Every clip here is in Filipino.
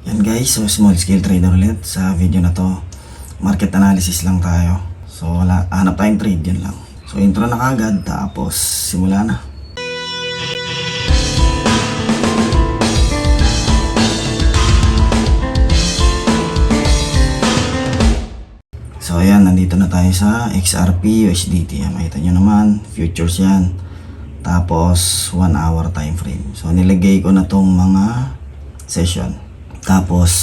Yan guys, so small scale trader ulit. Sa video na to, market analysis lang tayo. So wala, hanap tayong trade, yun lang. So intro na kagad, tapos simula na. So ayan, nandito na tayo sa XRP USDT. Makita nyo naman, futures yan. Tapos 1 hour time frame. So nilagay ko na tong mga session. Tapos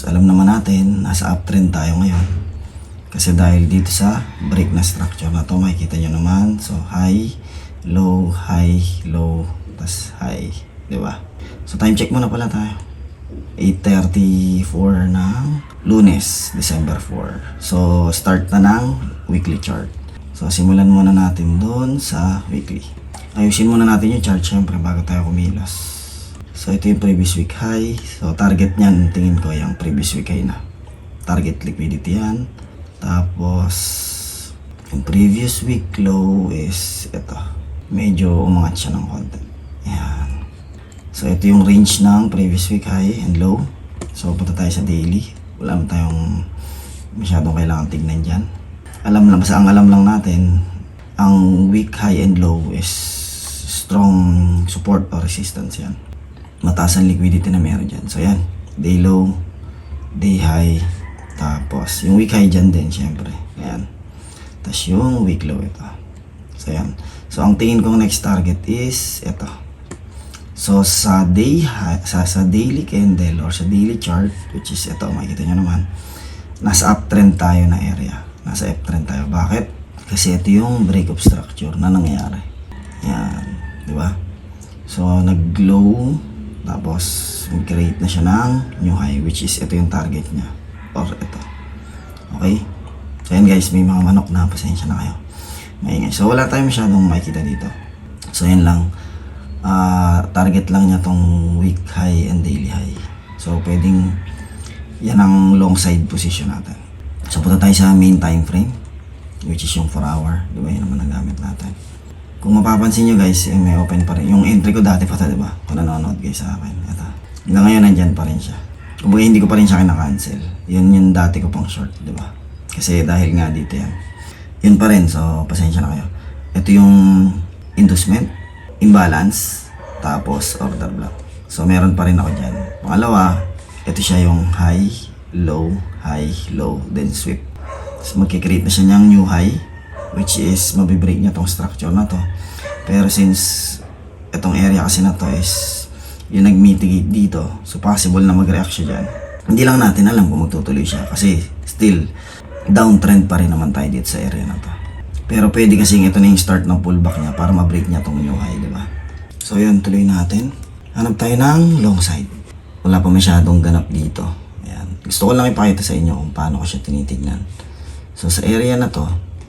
alam naman natin, nasa uptrend tayo ngayon. Kasi dahil dito sa break na structure na to, makikita nyo naman. So high, low, tas high, di ba? So time check muna pala tayo. 8:34 ng Lunes, December 4. So start na ng weekly chart. So simulan muna natin doon sa weekly. Ayusin muna natin yung chart syempre bago tayo kumilos. So ito yung previous week high. So target niyan tingin ko yung previous week high na. Target liquidity yan. Tapos yung previous week low is ito. Medyo umangat siya ng konti. Ayan. So ito yung range ng previous week high and low. So punta tayo sa daily. Wala naman tayong masyadong kailangan tignan dyan. Alam lang, basta ang alam lang natin, ang week high and low is strong support or resistance yan. Mataas ang liquidity na meron dyan. So yan, day low, day high, tapos yung week high dyan din syempre. Ayan. Tapos yung week low ito. So yan. So ang tingin kong next target is ito. So sa day high, sa daily candle or sa daily chart, which is ito, makikita nyo naman, nasa uptrend tayo na area. Nasa uptrend tayo. Bakit? Kasi ito yung break of structure na nangyayari. Yan. Di ba? So nag-low, tapos mag-create na siya ng new high, which is ito yung target niya. Or ito. Okay? So yan guys, may mga manok na, pasensya na kayo. Maingay. So wala tayong masyadong makikita dito. So yan lang. Target lang niya tong week high and daily high. So pwedeng yan ang long side position natin. So punta tayo sa main time frame, which is yung 4 hour. Di ba? Yan naman ang gamit natin. Kung mapapansin nyo guys, may open pa rin. Yung entry ko dati pa ito, diba? Kung nanonood guys sa akin. Ito. Hanggang ngayon nandyan pa rin siya. Kumbaga hindi ko pa rin siya kinakancel. Yun yung dati ko pang short, diba? Kasi dahil nga dito yan. Yun pa rin, so pasensya na kayo. Ito yung inducement, imbalance, tapos order block. So meron pa rin ako dyan. Pangalawa, ito siya yung high, low, then sweep. So magkikreate na siya niyang new high, which is mabibreak niya tong structure na to. Pero since itong area kasi na to is yung nag-mitigate dito, so possible na mag-react siya dyan. Hindi lang natin alam kung magtutuloy siya kasi still downtrend pa rin naman tayo dito sa area na to. Pero pwede kasi ito na yung start ng pullback niya para ma-break niya tong new high, diba? So yun, tuloy natin. Hanap tayo ng long side. Wala pa masyadong ganap dito. Ayan. Gusto ko lang ipakita sa inyo kung paano ko siya tinitignan. So sa area na to,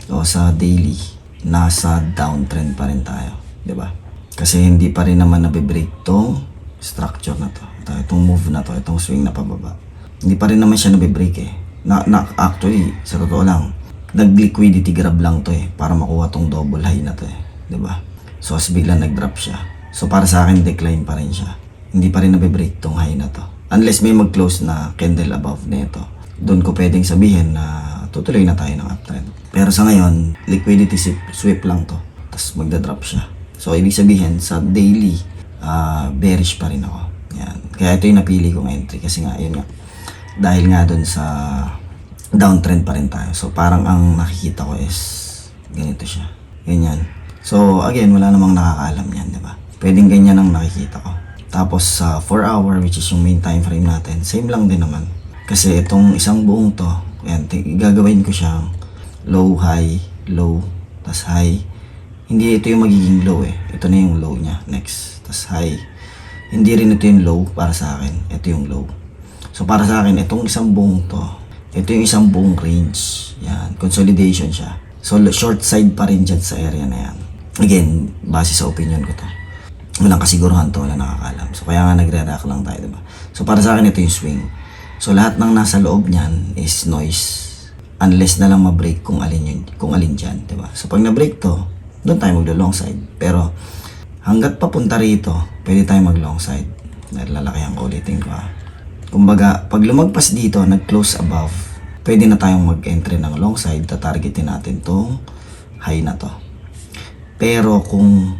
o sa daily, nasa downtrend pa rin tayo, di ba? Kasi hindi pa rin naman nabe-break tong structure na to. Itong move na to, itong swing na pababa. Hindi pa rin naman siya nabe-break eh. Actually, sa totoo lang, nag-liquidity grab lang to eh, para makuha tong double high na to eh, di ba? So as bigla nag-drop siya. So para sa akin, decline pa rin siya. Hindi pa rin nabe-break tong high na to. Unless may mag-close na candle above nito. Doon ko pwedeng sabihin na tutuloy na tayo ng uptrend. Pero sa ngayon, liquidity sweep lang to. Tapos magda-drop siya. So, ibig sabihin, sa daily, bearish pa rin ako. Yan. Kaya ito yung napili kong entry. Kasi nga, yun nga. Dahil nga dun sa downtrend pa rin tayo. So, parang ang nakikita ko is ganito siya. Ganyan. So, again, wala namang nakakaalam yan, di ba? Pwedeng ganyan ang nakikita ko. Tapos, sa 4 hour, which is yung main time frame natin, same lang din naman. Kasi itong isang buong to, yan, gagawin ko siyang low, high, low, tas high. Hindi ito yung magiging low eh. Ito na yung low niya. Next, tas high. Hindi rin ito yung low para sa akin. Ito yung low. So para sa akin, itong isang buong to, ito yung isang buong range. Yan, consolidation siya. So short side pa rin dyan sa area na yan. Again, base sa opinion ko to. Walang kasiguruhan to, walang nakakalam. So kaya nga nagre-react lang tayo, diba? So para sa akin, ito yung swing. So lahat ng nasa loob niyan is noise. Unless na lang ma-break kung alin dyan, diba? So pag na-break to, doon tayo maglo-long side. Pero hanggat papunta rito, pwede tayo mag-long side. Dahil lalakihan ko ulitin ko Kumbaga, pag lumagpas dito, nag-close above, pwede na tayong mag-entry ng long side, tatargetin natin tong high na to. Pero kung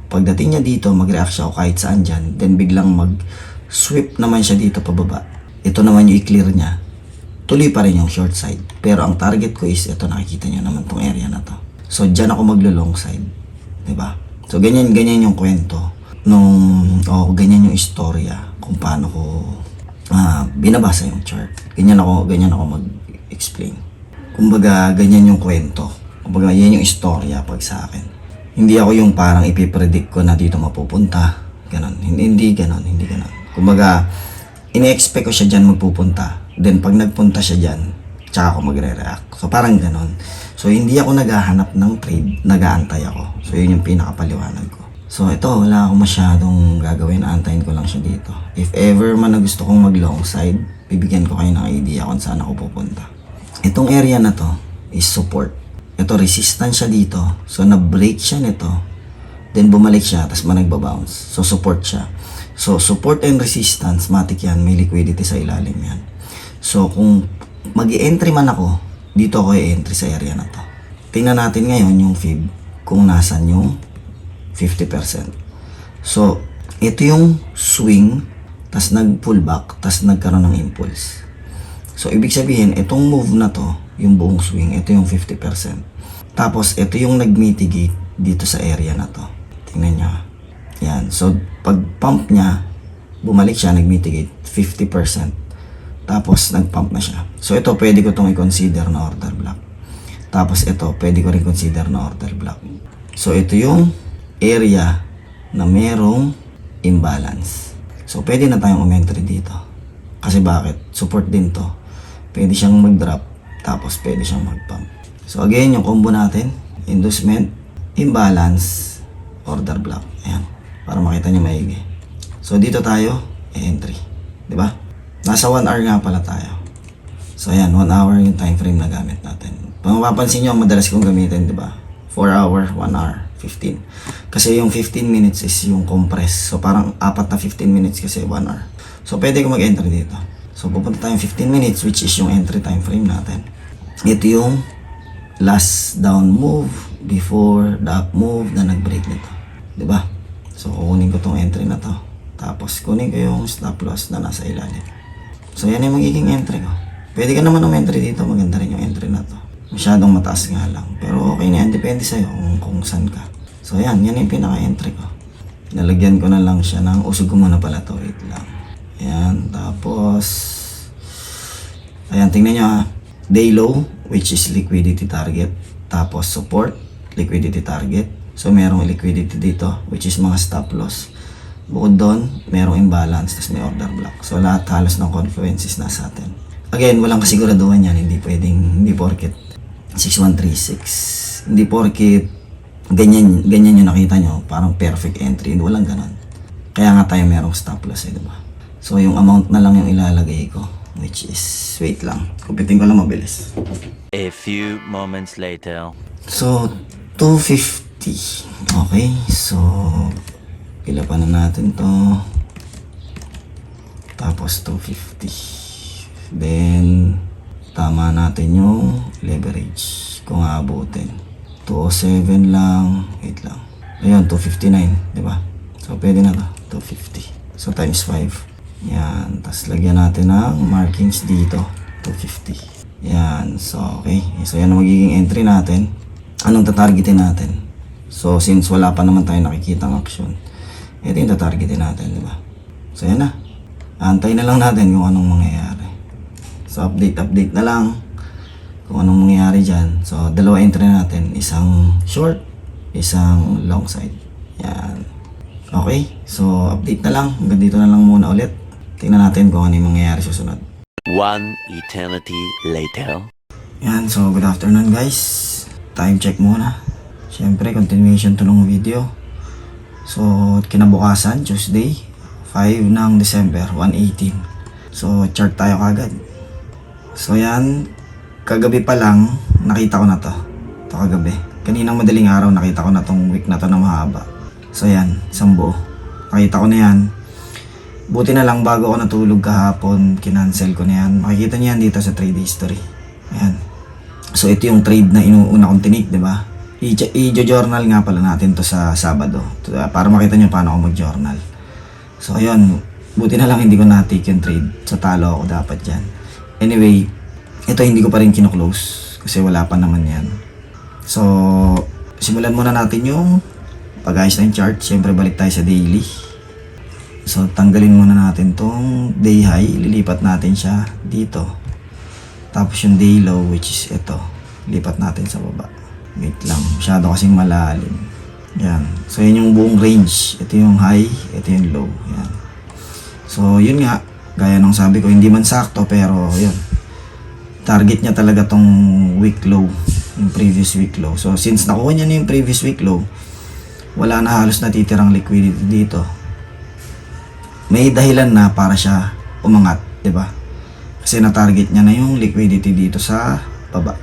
pagdating niya dito, mag-react siya o kahit saan dyan, then biglang mag-sweep naman siya dito pababa. Ito naman yung i-clear niya. Tuloy pa rin yung short side. Pero ang target ko is, ito nakikita niyo naman tong area na to. So, dyan ako maglo-long side. Diba? So, ganyan yung kwento. Ganyan yung istorya kung paano ko binabasa yung chart. Ganyan ako mag-explain. Kumbaga, ganyan yung kwento. Kumbaga, yan yung istorya pag sa akin. Hindi ako yung parang ipipredict ko na dito mapupunta. Ganon. Hindi ganon. Kumbaga, ine-expect ko siya dyan magpupunta. Then, pag nagpunta siya dyan, tsaka ako magre-react. So, parang ganon. So, hindi ako naghahanap ng trade, nag-aantay ako. So, yun yung pinakapaliwanag ko. So, ito, wala akong masyadong gagawin. Aantayin ko lang siya dito. If ever man na gusto kong mag-long side, bibigyan ko kayo ng idea kung saan ako pupunta. Itong area na to is support. Ito, resistance siya dito. So, na-break siya nito. Then, bumalik siya, tapos managbabounce. So, support siya. So, support and resistance, matik yan. May liquidity sa ilalim yan. So, kung mag-i-entry man ako, dito ako i-entry sa area na to. Tingnan natin ngayon yung fib kung nasan yung 50%. So, ito yung swing, tas nag-pull back, tas nagkaroon ng impulse. So, ibig sabihin, itong move na to, yung buong swing, ito yung 50%. Tapos, ito yung nag-mitigate dito sa area na to. Tingnan nyo. Yan. So, pag pump niya, bumalik siya, nag-mitigate 50%. Tapos, nag-pump na siya. So, ito, pwede ko itong i-consider na order block. Tapos, ito, pwede ko rin consider na order block. So, ito yung area na merong imbalance. So, pwede na tayong umentry dito. Kasi bakit? Support din to. Pwede siyang mag-drop, tapos pwede siyang mag-pump. So, again, yung combo natin, inducement, imbalance, order block. Ayan. Para makita nyo maigi. So, dito tayo, entry. Diba? Nasa 1 hour nga pala tayo. So, ayan, 1 hour yung time frame na gamit natin. Kung mapapansin nyo, ang madalas kong gamitin, di ba? 4 hour, 1 hour, 15. Kasi yung 15 minutes is yung compress. So, parang 4 na 15 minutes kasi 1 hour. So, pwede ko mag-entry dito. So, pupunta tayong 15 minutes, which is yung entry time frame natin. Ito yung last down move before the up move na nag-break nito. Di ba? So, kukunin ko tong entry na to. Tapos, kunin ko yung stop loss na nasa ilalim. So, yan yung magiging entry ko. Pwede ka naman entry dito. Maganda rin yung entry na to. Masyadong mataas nga lang. Pero okay na yan. Depende sa'yo kung saan ka. So, yan yung pinaka-entry ko. Nalagyan ko na lang siya ng... Usog ko muna pala to. Wait lang. Ayan. Tapos... Ayan, tingnan nyo ha. Day low, which is liquidity target. Tapos support, liquidity target. So, merong liquidity dito, which is mga stop loss. Bukod doon, merong imbalance, tapos may order block. So, lahat halos ng confluences nasa atin. Again, walang kasiguraduhan yan. Hindi porket 6136. Hindi porket ganyan yung nakita nyo. Parang perfect entry. Walang ganon. Kaya nga tayo merong stop loss diba? So, yung amount na lang yung ilalagay ko. Which is, wait lang. Kupitin ko lang mabilis. A few moments later. So, 250. Okay, so... Pilapan na natin to. Tapos 250. Then tama natin yung leverage kung aabutin. 207 lang. Wait lang. Ayun, 259, di ba? So pwede na to. 250. So times 5. Yan. Tapos lagyan natin ng markings dito. 250. Yan. So okay. So yan ang magiging entry natin. Anong tatargetin natin? So since wala pa naman tayo nakikitang action, ito yung tatargetin natin, di ba? So, yan na. Antay na lang natin kung anong mangyayari. So, update na lang kung anong mangyayari dyan. So, dalawa entry natin. Isang short, isang long side. Yan. Okay. So, update na lang. Hanggang dito na lang muna ulit. Tingnan natin kung ano yung mangyayari susunod. One eternity later. Yan. So, good afternoon guys. Time check muna. Siyempre, continuation to ng video. So, kinabukasan, Tuesday, 5 ng December, 1:18. So, chart tayo kagad. So, yan. Kagabi pa lang, nakita ko na to. Ito kagabi. Kaninang madaling araw, nakita ko na tong week na to na mahaba. So, yan. Isang buo. Nakita ko na yan. Buti na lang bago ako natulog kahapon, kinancel ko na yan. Makikita niyo yan dito sa trade history. Ayan. So ito yung trade na inuuna kong tinik, di ba? I-journal nga pala natin to sa Sabado para makita niyo paano ako mag-journal. So ayun, buti na lang hindi ko na-take yung trade. So talo ako dapat dyan. Anyway, ito hindi ko pa rin kino-close kasi wala pa naman yan. So simulan muna natin yung pag-ayos ng chart. Siyempre balik tayo sa daily. So tanggalin muna natin tong day high. Lilipat natin siya dito. Tapos yung day low, which is ito, lipat natin sa baba. Wait lang, masyado kasing malalim. Yan. So yun yung buong range. Ito yung high, ito yung low. Yan. So yun nga, gaya nung sabi ko, hindi man sakto pero yun. Target niya talaga tong week low, yung previous week low. So since nakuha niya na yung previous week low, wala na halos natitirang liquidity dito. May dahilan na para siya umangat, 'di ba? Kasi na-target niya na yung liquidity dito sa baba.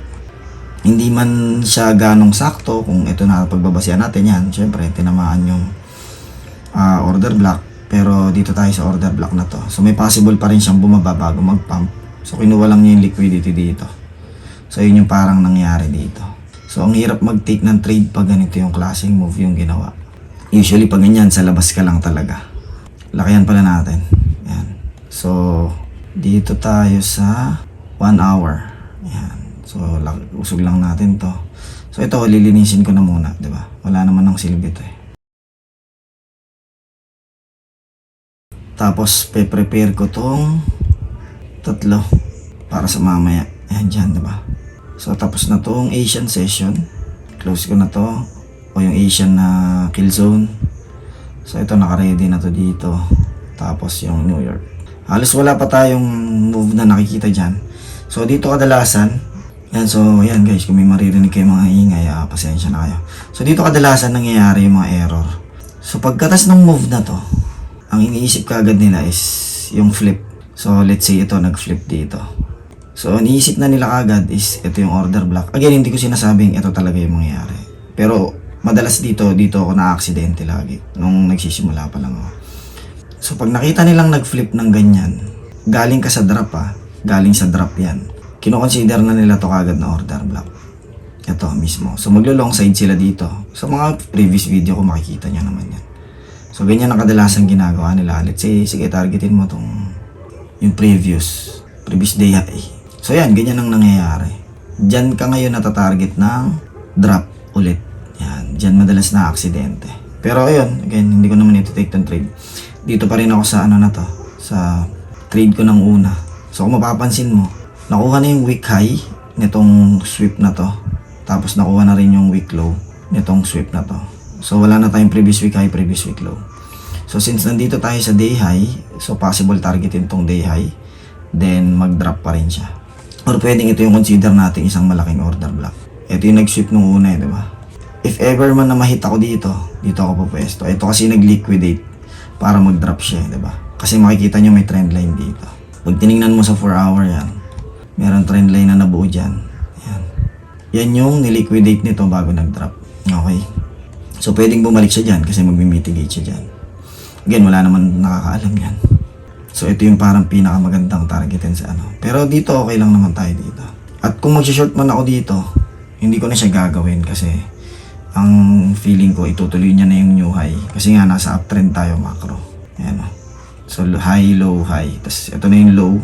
Hindi man siya ganong sakto kung ito na pagbabasihan natin yan. Siyempre, tinamaan yung order block. Pero dito tayo sa order block na to. So may possible pa rin siyang bumaba bago mag-pump. So kinuha lang niya yung liquidity dito. So yun yung parang nangyari dito. So ang hirap mag-take ng trade pag ganito yung klaseng move yung ginawa. Usually pag ganyan, sa labas ka lang talaga. Lakayan pala natin. Yan. So dito tayo sa 1 hour. Yan. So, usog lang natin to. So, ito, lilinisin ko na muna, di ba? Wala naman ng silbi to eh. Tapos, pe-prepare ko tong tatlo para sa mamaya. Ayan dyan, di ba? So, tapos na tong Asian session. Close ko na to. O yung Asian na kill zone. So, ito, naka-ready na to dito. Tapos, yung New York. Halos wala pa tayong move na nakikita dyan. So, dito kadalasan, yan, so yan guys, kung may maririnig kayo mga ingay, pasensya na kayo. So dito kadalasan nangyayari yung mga error. So pagkatas ng move na to, ang iniisip kagad nila is yung flip. So let's say ito, nag-flip dito. So ang iniisip na nila kagad is ito yung order block. Again, hindi ko sinasabing ito talaga yung mangyayari. Pero madalas dito ako na-aksidente lagi nung nagsisimula pa lang ako. So pag nakita nilang nag-flip ng ganyan, galing ka sa drop galing sa drop yan. Kino-consider na nila to kagad na order block. Ito mismo. So maglo-long side sila dito. Sa mga previous video ko makikita nyo naman yan. So ganyan ang kadalasan ginagawa nila. Let's say, sige targetin mo tong yung previous day high. So yan, ganyan ang nangyayari. Diyan ka ngayon natatarget ng drop ulit. Yan, diyan madalas na aksidente. Pero ayun, again, hindi ko naman ito take ng trade. Dito pa rin ako sa ano na to, sa trade ko ng una. So kung mapapansin mo, nakuha na yung week high nitong sweep na to. Tapos nakuha na rin yung week low nitong sweep na to. So wala na tayong previous week high, previous week low. So since nandito tayo sa day high, so possible targetin tong day high. Then mag-drop pa rin siya. Or pwedeng ito yung consider natin isang malaking order block. Ito yung nag-sweep nung una di ba? If ever man na mahit ako dito ako pupwesto. Ito kasi nag-liquidate para mag-drop siya, di ba? Kasi makikita nyo may trend line dito. Pag tiningnan mo sa 4 hour yan, meron trend line na nabuo dyan. Yan. Yan yung niliquidate nito bago nag-drop. Okay. So, pwedeng bumalik siya dyan kasi mag-mitigate siya dyan. Again, wala naman nakakaalam yan. So, ito yung parang pinakamagandang targetin sa ano. Pero dito, okay lang naman tayo dito. At kung mag-short man ako dito, hindi ko na siya gagawin kasi ang feeling ko, itutuloy niya na yung new high. Kasi nga, nasa uptrend tayo macro. Ayan o. So, high, low, high. Tapos, ito na yung low.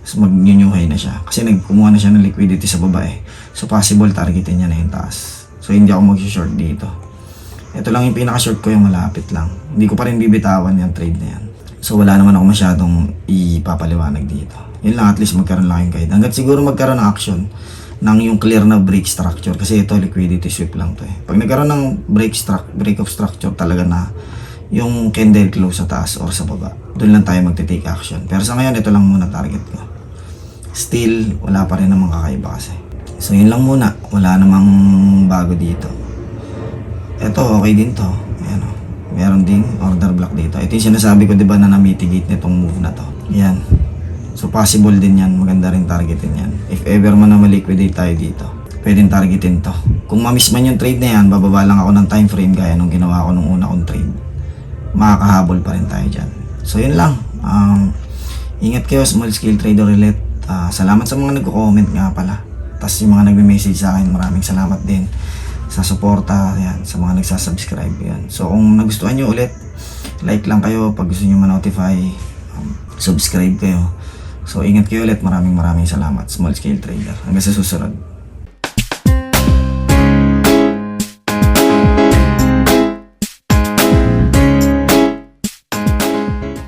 Mag-new high na siya kasi nagkumuha na siya ng liquidity sa baba so possible targetin niya na yung taas. So hindi ako mag-short dito. Ito lang yung pinaka-short ko, yung malapit lang. Hindi ko pa rin bibitawan yung trade na yan. So wala naman ako masyadong ipapaliwanag dito. Yun lang, at least magkaroon lang yung guide. Hanggat siguro magkaroon ng action ng yung clear na break structure kasi ito liquidity sweep lang to Pag nagkaroon ng break of structure talaga na yung candle close sa taas or sa baba, doon lang tayo magte-take action. Pero sa ngayon, ito lang muna target ko. Still, wala pa rin namang kakaiba kasi. So, yun lang muna. Wala namang bago dito. Ito, okay din to. Ayan o. Meron ding order block dito. Ito yung sinasabi ko, diba, na na-mitigate nitong move na to. Ayan. So, possible din yan. Maganda rin targetin yan. If ever man na ma-liquidate tayo dito, pwedeng targetin to. Kung ma-miss man yung trade na yan, bababa lang ako ng time frame gaya nung ginawa ko nung una kong trade. Makakahabol pa rin tayo dyan. So, yun lang. Ingat kayo, small scale trader ulit. Salamat sa mga nagko-comment nga pala. Tapos yung mga nagme-message sa akin, maraming salamat din sa suporta, yan, sa mga nagsasubscribe. Yan. So kung nagustuhan nyo ulit, like lang kayo. Pag gusto nyo ma-notify, subscribe kayo. So ingat kayo ulit, maraming salamat. Small scale trader. Hanggang sa susunod.